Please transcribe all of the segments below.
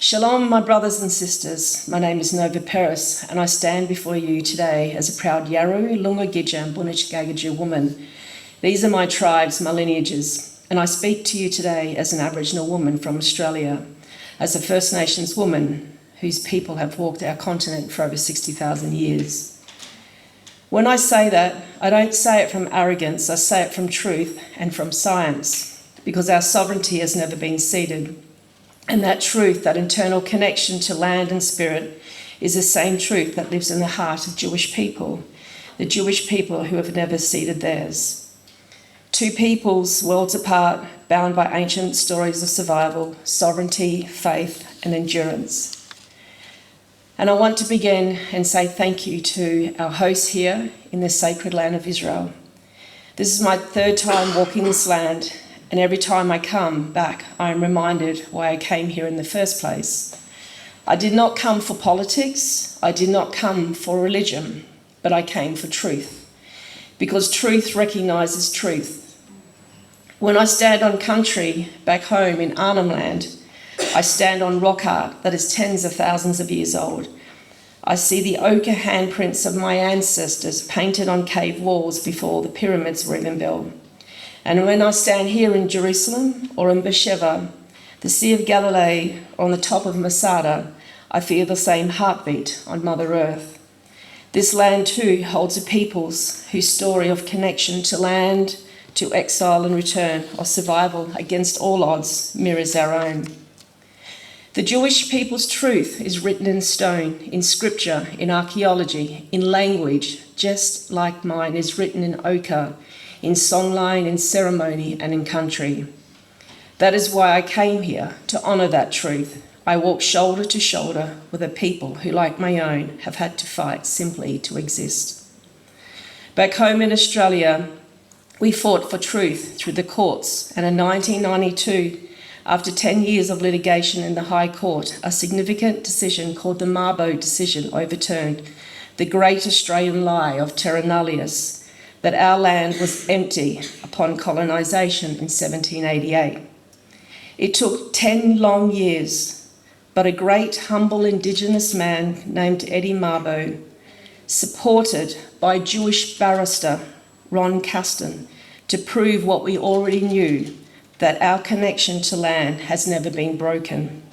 Shalom, my brothers and sisters. My name is Nova Peris, and I stand before you today as a proud Yaru, Lunga Gidjam, Bunich Gagaju woman. These are my tribes, my lineages, and I speak to you today as an Aboriginal woman from Australia, as a First Nations woman whose people have walked our continent for over 60,000 years. When I say that, I don't say it from arrogance, I say it from truth and from science, because our sovereignty has never been ceded. And that truth, that internal connection to land and spirit, is the same truth that lives in the heart of Jewish people, the Jewish people who have never ceded theirs. Two peoples, worlds apart, bound by ancient stories of survival, sovereignty, faith, and endurance. And I want to begin and say thank you to our hosts here in the sacred land of Israel. This is my third time walking this land, and every time I come back, I am reminded why I came here in the first place. I did not come for politics, I did not come for religion, but I came for truth, because truth recognises truth. When I stand on country back home in Arnhem Land, I stand on rock art that is tens of thousands of years old. I see the ochre handprints of my ancestors painted on cave walls before the pyramids were even built. And when I stand here in Jerusalem or in Beersheba, the Sea of Galilee, or on the top of Masada, I feel the same heartbeat on Mother Earth. This land too holds a peoples whose story of connection to land, to exile and return, or survival against all odds mirrors our own. The Jewish people's truth is written in stone, in scripture, in archaeology, in language, just like mine is written in ochre, in songline, in ceremony, and in country. That is why I came here, to honour that truth. I walk shoulder to shoulder with a people who, like my own, have had to fight simply to exist. Back home in Australia, we fought for truth through the courts, and in 1992, after 10 years of litigation in the High Court, a significant decision called the Mabo decision overturned the great Australian lie of terra nullius, that our land was empty upon colonisation in 1788. It took 10 long years, but a great humble Indigenous man named Eddie Mabo, supported by Jewish barrister Ron Caston, to prove what we already knew, that our connection to land has never been broken.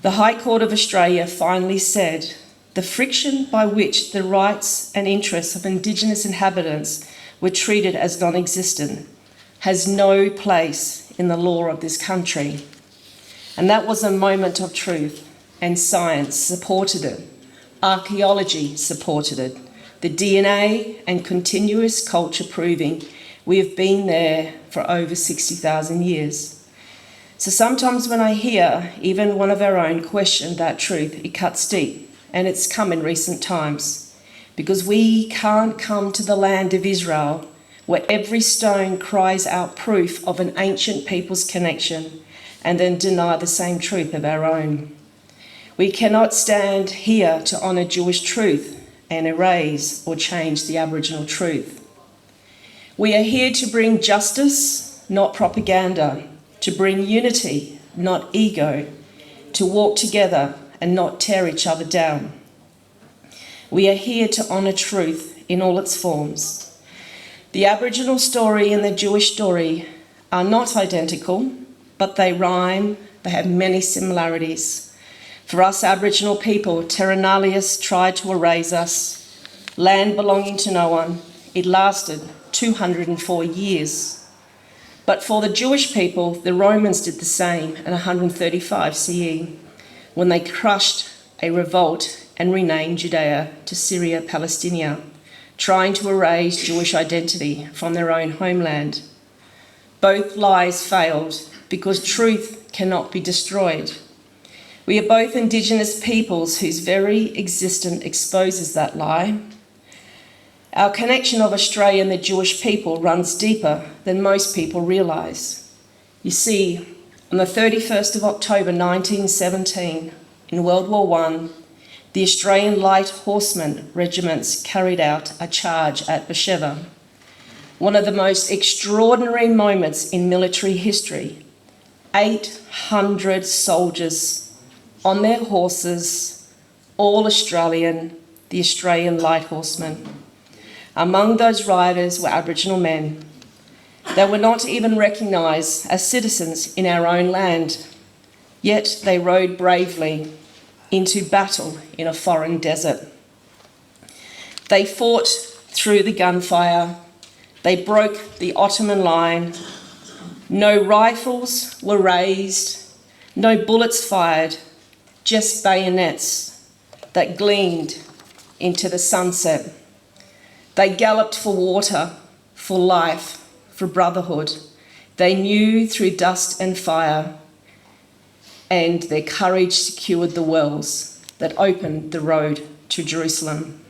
The High Court of Australia finally said, the friction by which the rights and interests of Indigenous inhabitants were treated as non-existent has no place in the law of this country. And that was a moment of truth, and science supported it. Archaeology supported it. The DNA and continuous culture proving we have been there for over 60,000 years. So sometimes when I hear even one of our own question that truth, it cuts deep. And it's come in recent times, because we can't come to the land of Israel where every stone cries out proof of an ancient people's connection and then deny the same truth of our own. We cannot stand here to honour Jewish truth and erase or change the Aboriginal truth. We are here to bring justice, not propaganda, to bring unity, not ego, to walk together and not tear each other down. We are here to honour truth in all its forms. The Aboriginal story and the Jewish story are not identical, but they rhyme, they have many similarities. For us Aboriginal people, terra nullius tried to erase us, land belonging to no one. It lasted 204 years. But for the Jewish people, the Romans did the same in 135 CE. When they crushed a revolt and renamed Judea to Syria Palestina, trying to erase Jewish identity from their own homeland. Both lies failed because truth cannot be destroyed. We are both Indigenous peoples whose very existence exposes that lie. Our connection of Australia and the Jewish people runs deeper than most people realise. You see, on the 31st of October 1917, in World War I, the Australian Light Horsemen regiments carried out a charge at Beersheba. One of the most extraordinary moments in military history. 800 soldiers on their horses, all Australian, the Australian light horsemen. Among those riders were Aboriginal men. They were not even recognised as citizens in our own land, yet they rode bravely into battle in a foreign desert. They fought through the gunfire. They broke the Ottoman line. No rifles were raised, no bullets fired, just bayonets that gleamed into the sunset. They galloped for water, for life, for brotherhood. They knew through dust and fire, and their courage secured the wells that opened the road to Jerusalem.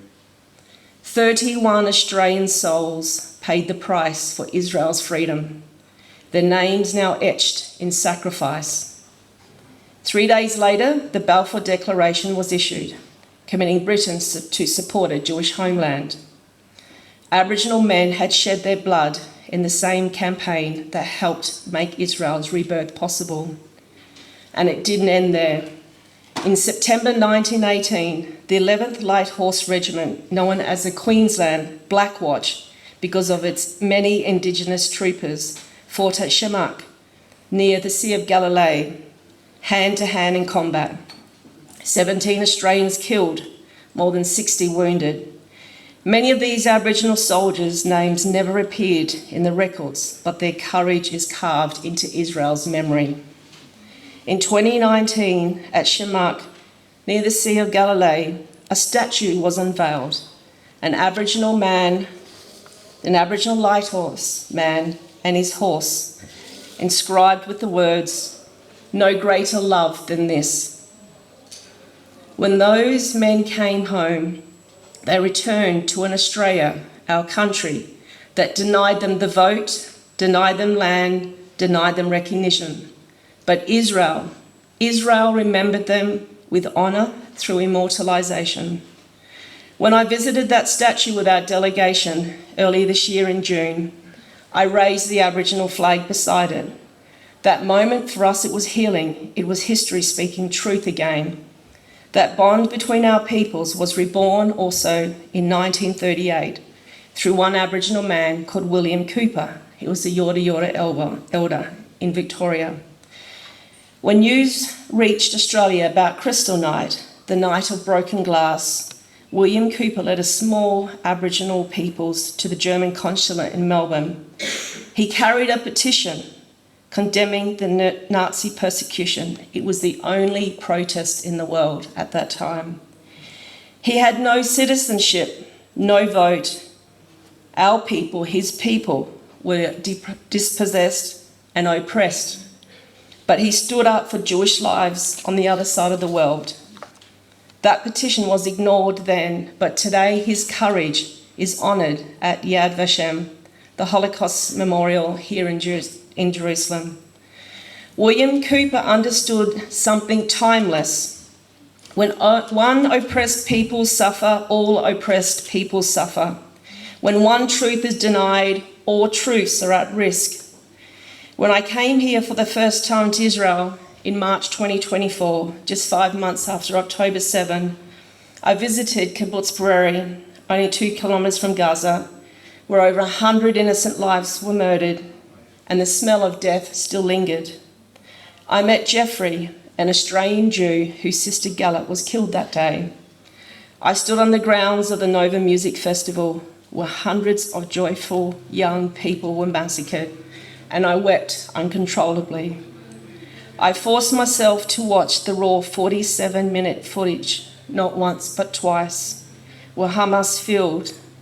31 Australian souls paid the price for Israel's freedom, their names now etched in sacrifice. 3 days later, the Balfour Declaration was issued, committing Britain to support a Jewish homeland. Aboriginal men had shed their blood in the same campaign that helped make Israel's rebirth possible. And it didn't end there. In September 1918, the 11th Light Horse Regiment, known as the Queensland Black Watch because of its many Indigenous troopers, fought at Shamak, near the Sea of Galilee, hand-to-hand in combat. 17 Australians killed, more than 60 wounded. Many of these Aboriginal soldiers' names never appeared in the records, but their courage is carved into Israel's memory. In 2019, at Shamak, near the Sea of Galilee, a statue was unveiled. An Aboriginal light horse man and his horse, inscribed with the words, "No greater love than this." When those men came home, they returned to an Australia, our country, that denied them the vote, denied them land, denied them recognition. But Israel remembered them with honour through immortalisation. When I visited that statue with our delegation earlier this year in June, I raised the Aboriginal flag beside it. That moment for us, it was healing. It was history speaking truth again. That bond between our peoples was reborn also in 1938 through one Aboriginal man called William Cooper. He was the Yorta Yorta elder in Victoria. When news reached Australia about Crystal Night, the night of broken glass, William Cooper led a small Aboriginal peoples to the German consulate in Melbourne. He carried a petition condemning the Nazi persecution. It was the only protest in the world at that time. He had no citizenship, no vote. Our people, his people, were dispossessed and oppressed. But he stood up for Jewish lives on the other side of the world. That petition was ignored then, but today his courage is honoured at Yad Vashem, the Holocaust memorial here in Jerusalem. William Cooper understood something timeless. When one oppressed people suffer, all oppressed people suffer. When one truth is denied, all truths are at risk. When I came here for the first time to Israel in March 2024, just 5 months after October 7, I visited Kibbutz Be'eri, only 2 kilometres from Gaza, where over 100 innocent lives were murdered and the smell of death still lingered. I met Jeffrey, an Australian Jew whose sister Gallat was killed that day. I stood on the grounds of the Nova Music Festival where hundreds of joyful young people were massacred, and I wept uncontrollably. I forced myself to watch the raw 47-minute footage, not once but twice, where Hamas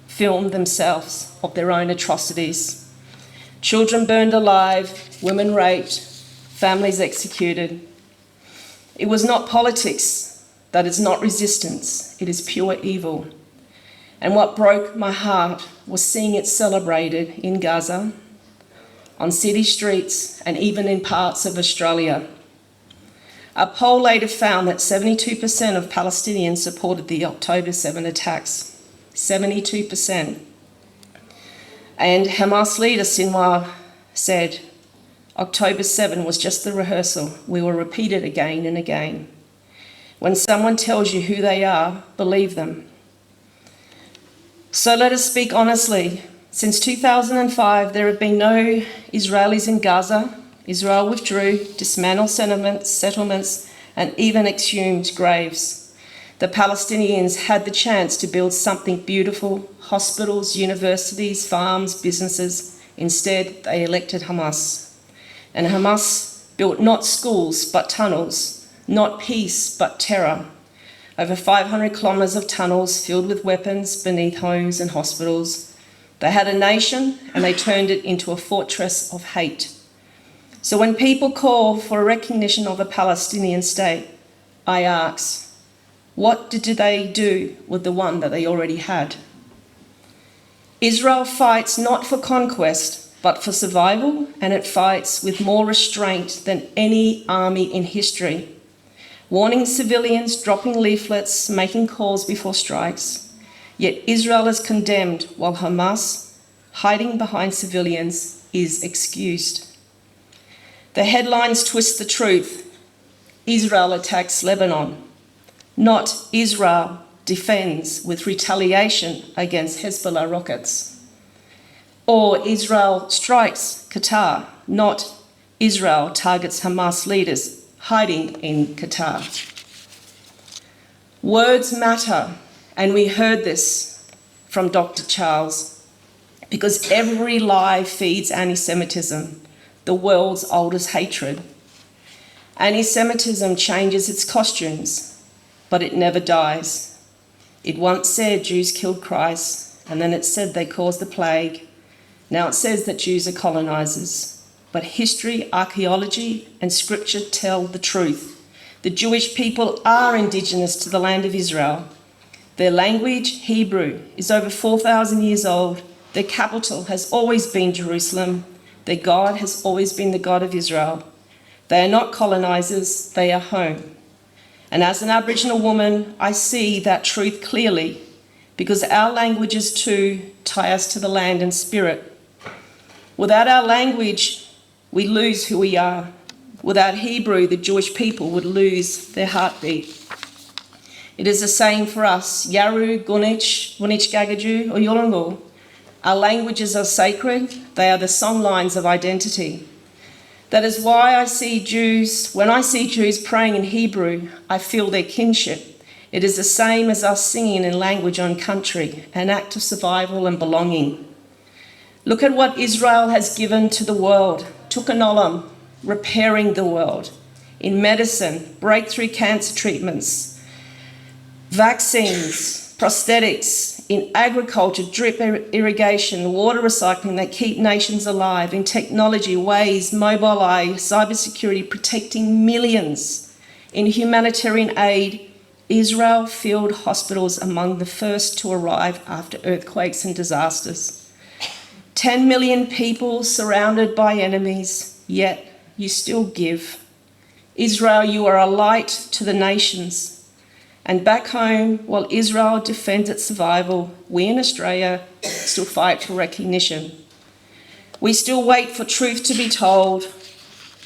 filmed themselves of their own atrocities. Children burned alive, women raped, families executed. It was not politics, that is not resistance, it is pure evil. And what broke my heart was seeing it celebrated in Gaza, on city streets, and even in parts of Australia. A poll later found that 72% of Palestinians supported the October 7 attacks. 72%. And Hamas leader Sinwar said, October 7 was just the rehearsal. We will repeat it again and again. When someone tells you who they are, believe them. So let us speak honestly. Since 2005, there have been no Israelis in Gaza. Israel withdrew, dismantled settlements, and even exhumed graves. The Palestinians had the chance to build something beautiful: hospitals, universities, farms, businesses. Instead, they elected Hamas. And Hamas built not schools, but tunnels, not peace, but terror. Over 500 kilometres of tunnels filled with weapons beneath homes and hospitals. They had a nation and they turned it into a fortress of hate. So when people call for a recognition of a Palestinian state, I ask, what did they do with the one that they already had? Israel fights not for conquest, but for survival, and it fights with more restraint than any army in history. Warning civilians, dropping leaflets, making calls before strikes. Yet Israel is condemned while Hamas, hiding behind civilians, is excused. The headlines twist the truth. Israel attacks Lebanon. Not Israel defends with retaliation against Hezbollah rockets. Or Israel strikes Qatar, not Israel targets Hamas leaders hiding in Qatar. Words matter, and we heard this from Dr. Charles, because every lie feeds anti-Semitism, the world's oldest hatred. Anti-Semitism changes its costumes, but it never dies. It once said Jews killed Christ, and then it said they caused the plague. Now it says that Jews are colonisers. But history, archaeology, and scripture tell the truth. The Jewish people are indigenous to the land of Israel. Their language, Hebrew, is over 4,000 years old. Their capital has always been Jerusalem. Their God has always been the God of Israel. They are not colonisers, they are home. And as an Aboriginal woman, I see that truth clearly, because our languages too tie us to the land and spirit. Without our language, we lose who we are. Without Hebrew, the Jewish people would lose their heartbeat. It is the same for us, Yaru, Gunich, Gagaju, or Yolngu. Our languages are sacred. They are the songlines of identity. That is why when I see Jews praying in Hebrew, I feel their kinship. It is the same as us singing in language on country, an act of survival and belonging. Look at what Israel has given to the world. Tikkun Olam, repairing the world. In medicine, breakthrough cancer treatments, vaccines, prosthetics. In agriculture, drip irrigation, water recycling that keep nations alive. In technology, ways, mobile eye, cybersecurity, protecting millions. In humanitarian aid, Israel filled hospitals among the first to arrive after earthquakes and disasters. 10 million people surrounded by enemies, yet you still give. Israel, you are a light to the nations. And back home, while Israel defends its survival, we in Australia still fight for recognition. We still wait for truth to be told,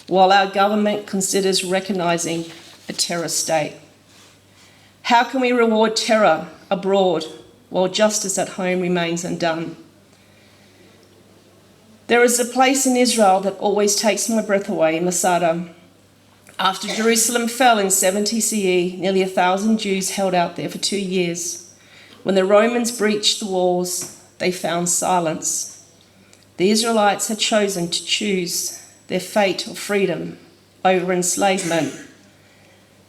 while our government considers recognising a terror state. How can we reward terror abroad while justice at home remains undone? There is a place in Israel that always takes my breath away, Masada. After Jerusalem fell in 70 CE, nearly 1,000 Jews held out there for 2 years. When the Romans breached the walls, they found silence. The Israelites had chosen to choose their fate of freedom over enslavement.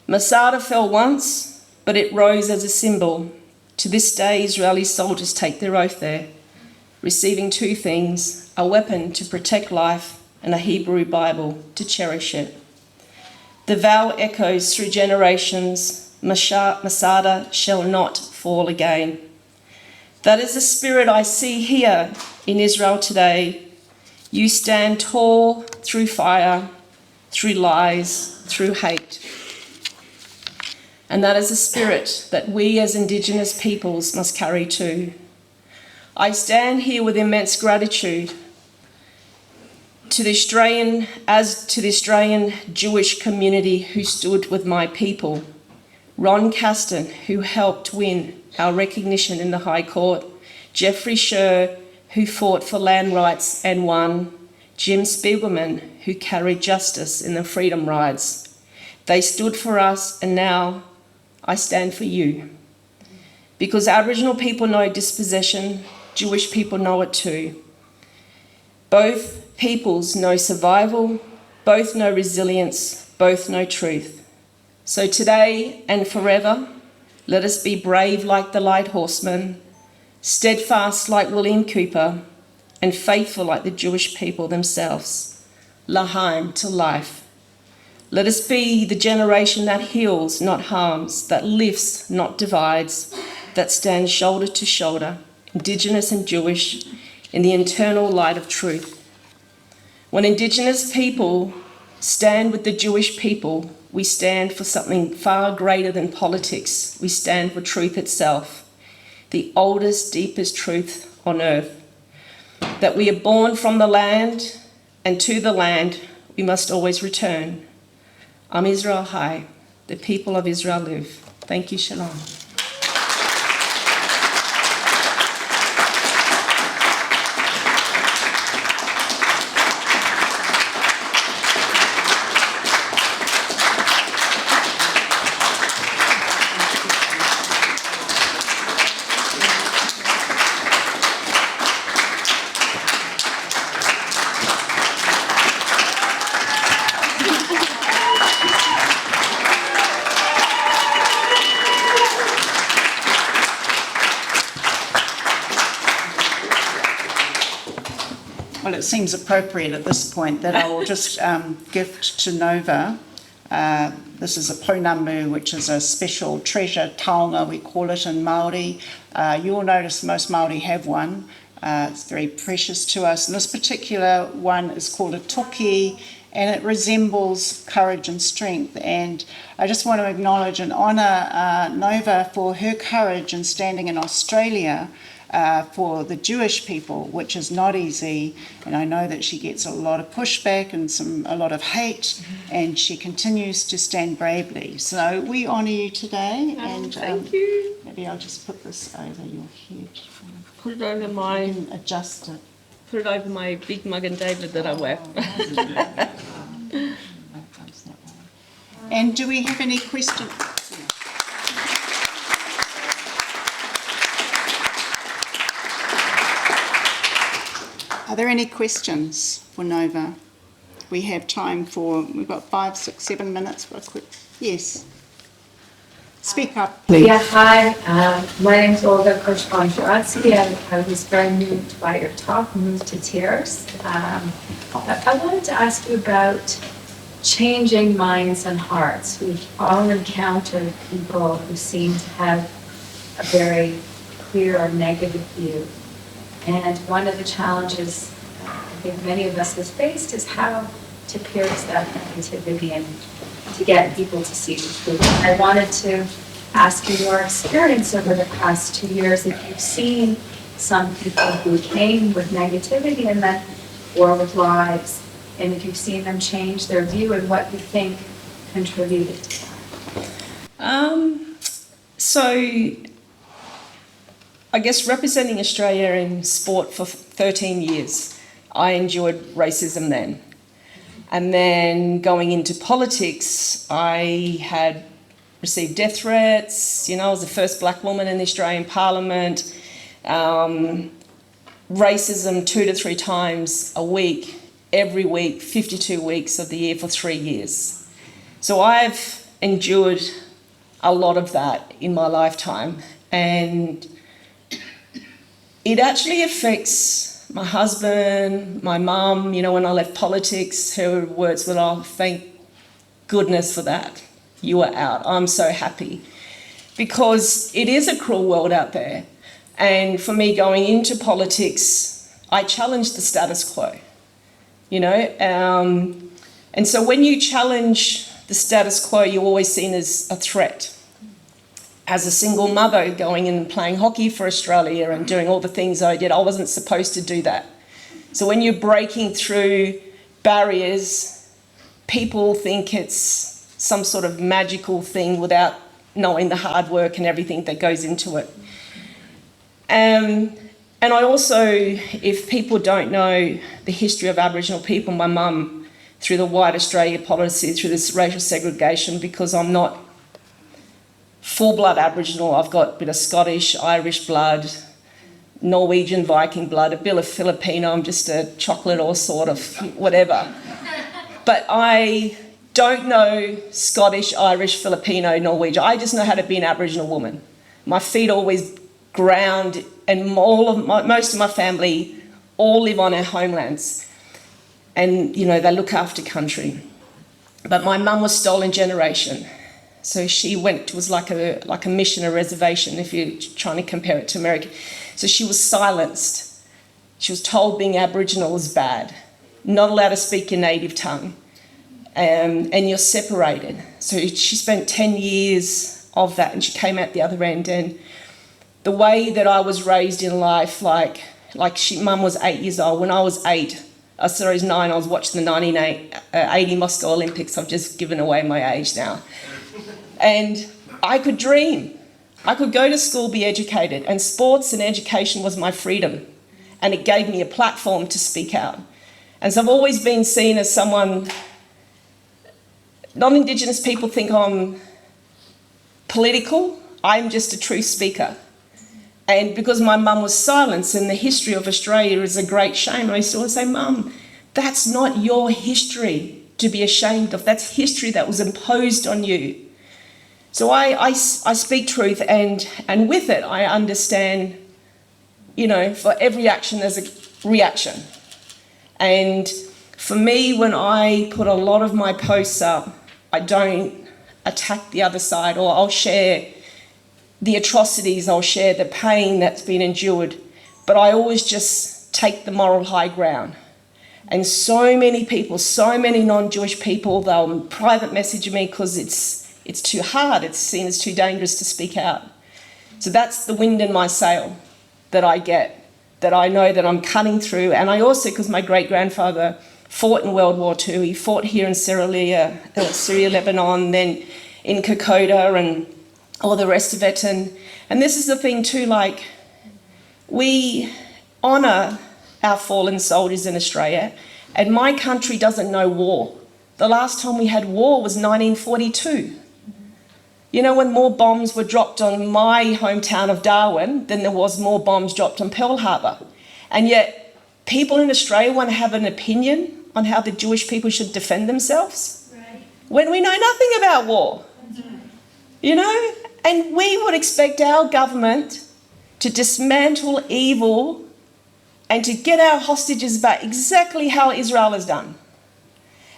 Masada fell once, but it rose as a symbol. To this day, Israeli soldiers take their oath there, receiving 2 things: a weapon to protect life and a Hebrew Bible to cherish it. The vow echoes through generations: Masada shall not fall again. That is the spirit I see here in Israel today. You stand tall through fire, through lies, through hate. And that is a spirit that we as Indigenous peoples must carry too. I stand here with immense gratitude to the Australian Jewish community who stood with my people, Ron Caston, who helped win our recognition in the High Court, Jeffrey Scher, who fought for land rights and won, Jim Spiegelman, who carried justice in the freedom rides. They stood for us, and now I stand for you. Because Aboriginal people know dispossession, Jewish people know it too. Both peoples know survival, both know resilience, both know truth. So today and forever, let us be brave like the light horseman, steadfast like William Cooper, and faithful like the Jewish people themselves. L'chaim, to life. Let us be the generation that heals, not harms, that lifts, not divides, that stands shoulder to shoulder, Indigenous and Jewish, in the eternal light of truth. When Indigenous people stand with the Jewish people, we stand for something far greater than politics. We stand for truth itself, the oldest, deepest truth on earth. That we are born from the land, and to the land we must always return. Am Israel Hai, the people of Israel live. Thank you, Shalom. Well, it seems appropriate at this point that I will just gift to Nova. This is a pounamu, which is a special treasure taonga, we call it in Māori. You'll notice most Māori have one. It's very precious to us. And this particular one is called a toki, and it resembles courage and strength. And I just want to acknowledge and honour Nova for her courage in standing in Australia for the Jewish people, which is not easy, and I know that she gets a lot of pushback and a lot of hate, and she continues to stand bravely. So we honour you today, and thank you. Maybe I'll just put this over your head. Put it over my. You can adjust it. Put it over my big mug and David that I wear. And do we have any questions? Are there any questions for Nova? We have time for, we've got 5, 6, 7 minutes for a quick, yes. Speak up, please. Yeah, hi. My name is Olga Koshkonjaratsi, and I was very moved by your talk, moved to tears. I wanted to ask you about changing minds and hearts. We've all encountered people who seem to have a very clear or negative view. And one of the challenges I think many of us have faced is how to pierce that negativity and to get people to see the truth. I wanted to ask you your experience over the past 2 years, if you've seen some people who came with negativity and then or with lies, and if you've seen them change their view and what you think contributed to that. So I guess representing Australia in sport for 13 years, I endured racism then. And then going into politics, I had received death threats. You know, I was the first black woman in the Australian Parliament. Racism 2 to 3 times a week, every week, 52 weeks of the year for 3 years. So I've endured a lot of that in my lifetime. And it actually affects my husband, my mum. You know, when I left politics, her words were, "Oh, thank goodness for that. You are out. I'm so happy." Because it is a cruel world out there. And for me going into politics, I challenged the status quo, you know. And so when you challenge the status quo, you're always seen as a threat. As a single mother going in and playing hockey for Australia and doing all the things I did, I wasn't supposed to do that. So when you're breaking through barriers, people think it's some sort of magical thing without knowing the hard work and everything that goes into it. And I also, if people don't know the history of Aboriginal people, my mum, through the White Australia policy, through this racial segregation, because I'm not full-blood Aboriginal, I've got a bit of Scottish, Irish blood, Norwegian, Viking blood, a bit of Filipino, I'm just a chocolate or sort of whatever. But I don't know Scottish, Irish, Filipino, Norwegian. I just know how to be an Aboriginal woman. My feet always ground, and most of my family all live on our homelands. And, you know, they look after country. But my mum was stolen generation. So she went, it was like a mission, a reservation, if you're trying to compare it to America. So she was silenced. She was told being Aboriginal was bad, not allowed to speak your native tongue, and you're separated. So she spent 10 years of that, and she came out the other end. And the way that I was raised in life, like mum was 8 years old. When I was 9, I was watching the 1980 Moscow Olympics. I've just given away my age now. And I could dream. I could go to school, be educated, and sports and education was my freedom. And it gave me a platform to speak out. And so I've always been seen as someone, non-Indigenous people think I'm political. I'm just a truth speaker. And because my mum was silenced, and the history of Australia is a great shame, I used to always say, Mum, that's not your history to be ashamed of. That's history that was imposed on you. So I speak truth, and with it I understand, you know, for every action there's a reaction. And for me, when I put a lot of my posts up, I don't attack the other side, or I'll share the atrocities, I'll share the pain that's been endured, but I always just take the moral high ground. And so many people, so many non-Jewish people, they'll private message me because it's too hard, it's seen as too dangerous to speak out. So that's the wind in my sail that I get, that I know that I'm cutting through. And I also, because my great-grandfather fought in World War II, he fought here in Syria, Lebanon, then in Kokoda and all the rest of it. And this is the thing too, like, we honour our fallen soldiers in Australia, and my country doesn't know war. The last time we had war was 1942. You know, when more bombs were dropped on my hometown of Darwin than there was more bombs dropped on Pearl Harbor. And yet people in Australia want to have an opinion on how the Jewish people should defend themselves, right, when we know nothing about war. You know, and we would expect our government to dismantle evil and to get our hostages back, exactly how Israel has done.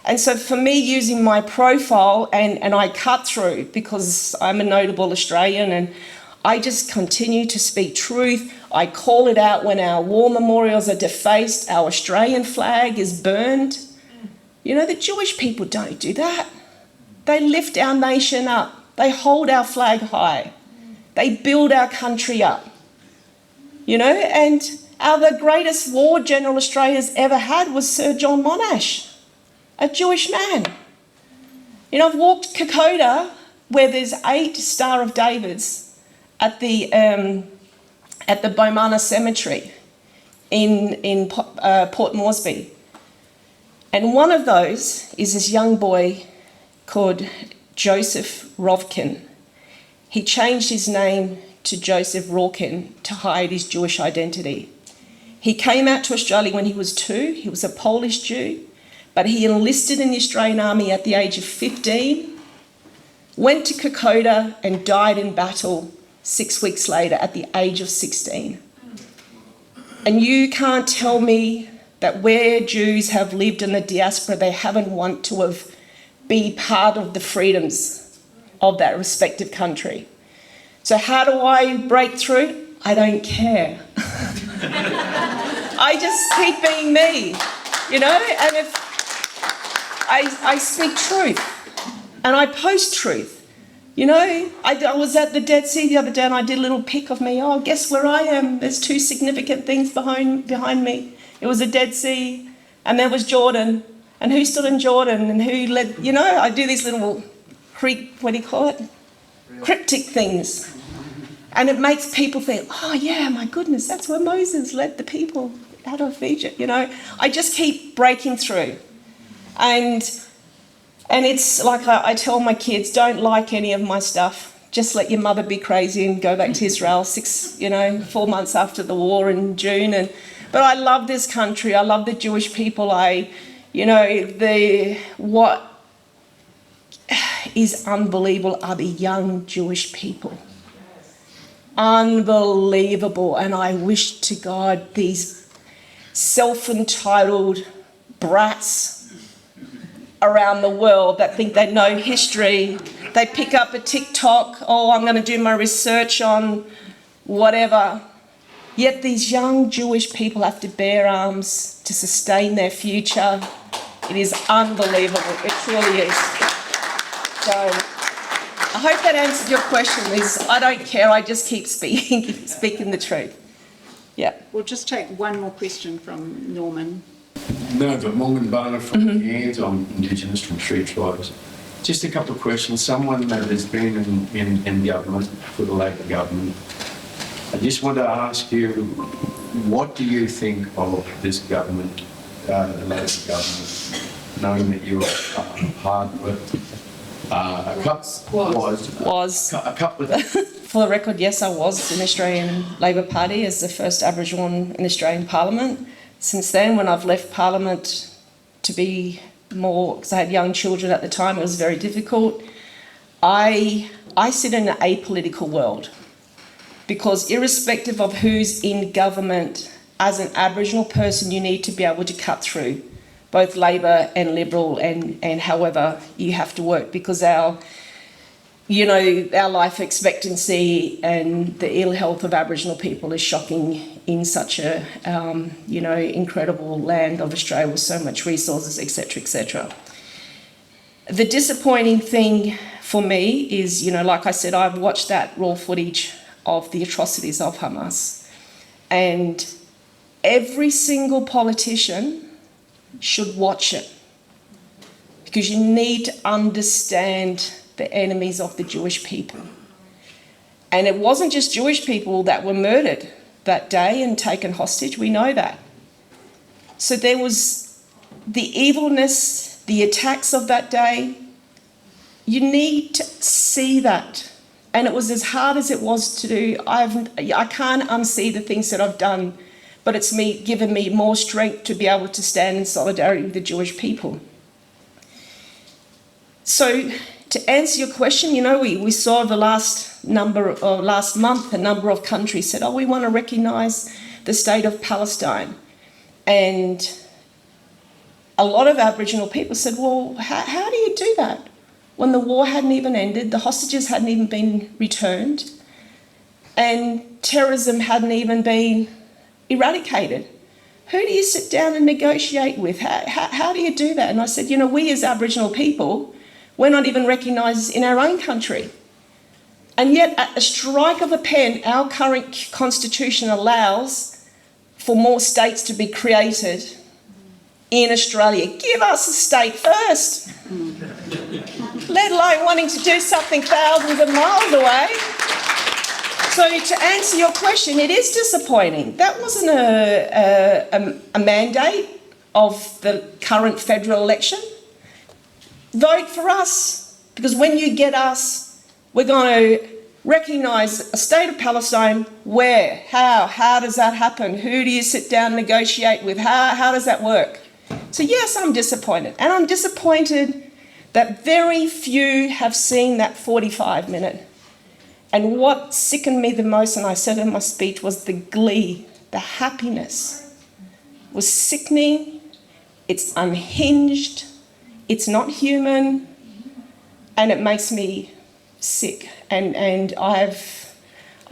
And so for me, using my profile, and I cut through because I'm a notable Australian, and I just continue to speak truth. I call it out when our war memorials are defaced, our Australian flag is burned. You know, the Jewish people don't do that. They lift our nation up. They hold our flag high. They build our country up. You know, and the greatest war general Australia's ever had was Sir John Monash, a Jewish man. You know, I've walked Kokoda, where there's 8 Star of Davids at the Bomana Cemetery in Port Moresby. And one of those is this young boy called Joseph Rovkin. He changed his name to Joseph Rawkin to hide his Jewish identity. He came out to Australia when he was 2. He was a Polish Jew, but he enlisted in the Australian Army at the age of 15, went to Kokoda and died in battle 6 weeks later at the age of 16. And you can't tell me that where Jews have lived in the diaspora, they haven't want to have be part of the freedoms of that respective country. So how do I break through? I don't care. I just keep being me, you know, and if I speak truth and I post truth. You know, I was at the Dead Sea the other day and I did a little pic of me. Oh, guess where I am? There's 2 significant things behind me. It was the Dead Sea and there was Jordan. And who stood in Jordan and who led, you know, I do these little Greek, what do you call it? cryptic things. And it makes people think, oh yeah, my goodness, that's where Moses led the people out of Egypt, you know. I just keep breaking through. And it's like I tell my kids, don't like any of my stuff. Just let your mother be crazy and go back to Israel 4 months after the war in June. But I love this country. I love the Jewish people. What is unbelievable are the young Jewish people. Unbelievable. And I wish to God these self-entitled brats around the world that think they know history, they pick up a TikTok, oh, I'm going to do my research on whatever. Yet these young Jewish people have to bear arms to sustain their future. It is unbelievable. It truly is. So I hope that answers your question. I don't care. I just keep speaking the truth. Yeah. We'll just take one more question from Norman. No, but Morgan Barner from Cairns. I'm Indigenous from 3 tribes. Just a couple of questions. Someone that has been in government for the Labor government, I just want to ask you, what do you think of this government, the Labor government, knowing that you were hard with a couple of... For the record, yes, I was in the Australian Labor Party as the first Aboriginal woman in the Australian Parliament. Since then, when I've left Parliament to be more, because I had young children at the time, it was very difficult. I sit in an apolitical world because irrespective of who's in government, as an Aboriginal person, you need to be able to cut through both Labor and Liberal and however you have to work, because our life expectancy and the ill health of Aboriginal people is shocking in such a, incredible land of Australia with so much resources, etc., etc. The disappointing thing for me is, like I said, I've watched that raw footage of the atrocities of Hamas, and every single politician should watch it, because you need to understand the enemies of the Jewish people. And it wasn't just Jewish people that were murdered that day and taken hostage, we know that. So there was the evilness, the attacks of that day. You need to see that. And it was as hard as it was to do. I can't unsee the things that I've done, but it's given me more strength to be able to stand in solidarity with the Jewish people. So to answer your question, we saw the last month, a number of countries said, we want to recognise the state of Palestine. And a lot of Aboriginal people said, well, how do you do that? When the war hadn't even ended, the hostages hadn't even been returned, and terrorism hadn't even been eradicated. Who do you sit down and negotiate with? How do you do that? And I said, we as Aboriginal people, we're not even recognised in our own country. And yet, at the strike of a pen, our current constitution allows for more states to be created in Australia. Give us a state first, let alone wanting to do something thousands of miles away. So to answer your question, it is disappointing. That wasn't a mandate of the current federal election. Vote for us, because when you get us, we're going to recognise a state of Palestine. Where? How does that happen? Who do you sit down and negotiate with? How does that work? So yes, I'm disappointed. And I'm disappointed that very few have seen that 45-minute. And what sickened me the most, and I said in my speech, was the glee, the happiness. It was sickening, it's unhinged, it's not human, and it makes me sick. And I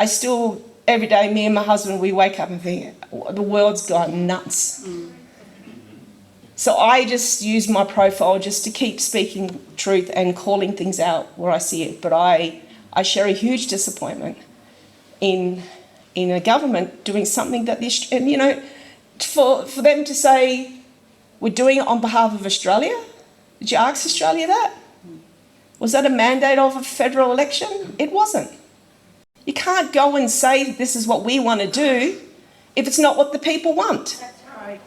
still, every day, me and my husband, we wake up and think, the world's gone nuts. So I just use my profile just to keep speaking truth and calling things out where I see it. But I share a huge disappointment in a government doing something that for them to say, we're doing it on behalf of Australia. Did you ask Australia that? Was that a mandate of a federal election? It wasn't. You can't go and say this is what we want to do if it's not what the people want. That's right.